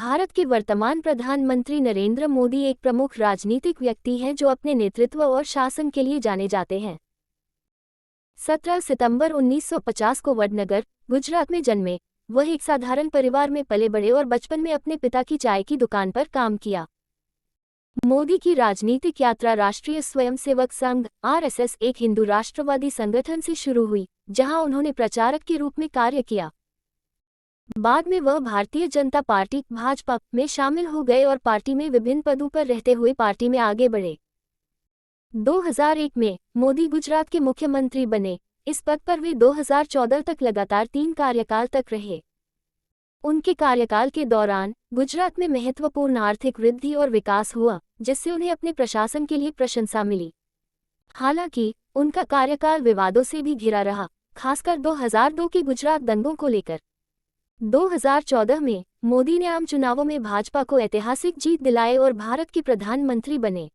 भारत के वर्तमान प्रधानमंत्री नरेंद्र मोदी एक प्रमुख राजनीतिक व्यक्ति हैं जो अपने नेतृत्व और शासन के लिए जाने जाते हैं। 17 सितंबर 1950 को वडनगर, गुजरात में जन्मे। वह एक साधारण परिवार में पले बड़े और बचपन में अपने पिता की चाय की दुकान पर काम किया। मोदी की राजनीतिक यात्रा राष्ट्रीय स्वयंसेवक संघ (आरएसएस), एक हिंदू राष्ट्रवादी संगठन से शुरू हुई, जहां उन्होंने प्रचारक के रूप में कार्य किया। बाद में वह भारतीय जनता पार्टी (भाजपा) में शामिल हो गए और पार्टी में विभिन्न पदों पर रहते हुए पार्टी में आगे बढ़े। 2001 में मोदी गुजरात के मुख्यमंत्री बने। इस पद पर वे 2014 तक लगातार 3 कार्यकाल तक रहे। उनके कार्यकाल के दौरान गुजरात में महत्वपूर्ण आर्थिक वृद्धि और विकास हुआ, जिससे उन्हें अपने प्रशासन के लिए प्रशंसा मिली। हालांकि उनका कार्यकाल विवादों से भी घिरा रहा, खासकर 2002 के गुजरात दंगों को लेकर। 2014 में मोदी ने आम चुनावों में भाजपा को ऐतिहासिक जीत दिलाए और भारत के प्रधानमंत्री बने।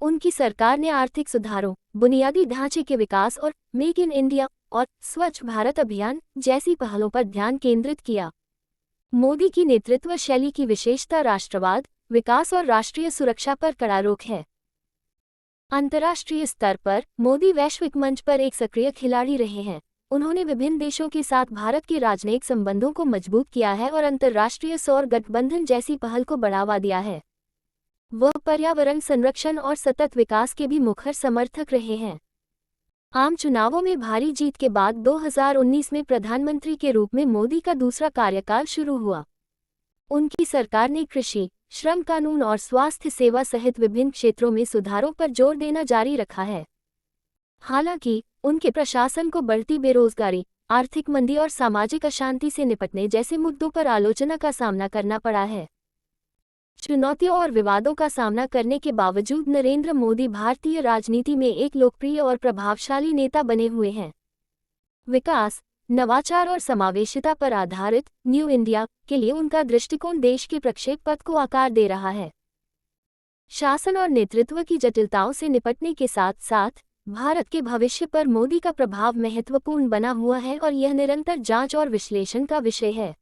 उनकी सरकार ने आर्थिक सुधारों, बुनियादी ढांचे के विकास और मेक इन इंडिया और स्वच्छ भारत अभियान जैसी पहलों पर ध्यान केंद्रित किया। मोदी की नेतृत्व शैली की विशेषता राष्ट्रवाद, विकास और राष्ट्रीय सुरक्षा पर कड़ा रोक है। अंतर्राष्ट्रीय स्तर पर मोदी वैश्विक मंच पर एक सक्रिय खिलाड़ी रहे हैं। उन्होंने विभिन्न देशों के साथ भारत के राजनयिक संबंधों को मजबूत किया है और अंतर्राष्ट्रीय सौर गठबंधन जैसी पहल को बढ़ावा दिया है। वह पर्यावरण संरक्षण और सतत विकास के भी मुखर समर्थक रहे हैं। आम चुनावों में भारी जीत के बाद 2019 में प्रधानमंत्री के रूप में मोदी का दूसरा कार्यकाल शुरू हुआ। उनकी सरकार ने कृषि, श्रम कानून और स्वास्थ्य सेवा सहित विभिन्न क्षेत्रों में सुधारों पर जोर देना जारी रखा है। हालांकि उनके प्रशासन को बढ़ती बेरोजगारी, आर्थिक मंदी और सामाजिक अशांति से निपटने जैसे मुद्दों पर आलोचना का सामना करना पड़ा है। चुनौतियों और विवादों का सामना करने के बावजूद नरेंद्र मोदी भारतीय राजनीति में एक लोकप्रिय और प्रभावशाली नेता बने हुए हैं। विकास, नवाचार और समावेशिता पर आधारित न्यू इंडिया के लिए उनका दृष्टिकोण देश के प्रक्षेप पथ को आकार दे रहा है। शासन और नेतृत्व की जटिलताओं से निपटने के साथ साथ भारत के भविष्य पर मोदी का प्रभाव महत्वपूर्ण बना हुआ है और यह निरंतर जांच और विश्लेषण का विषय है।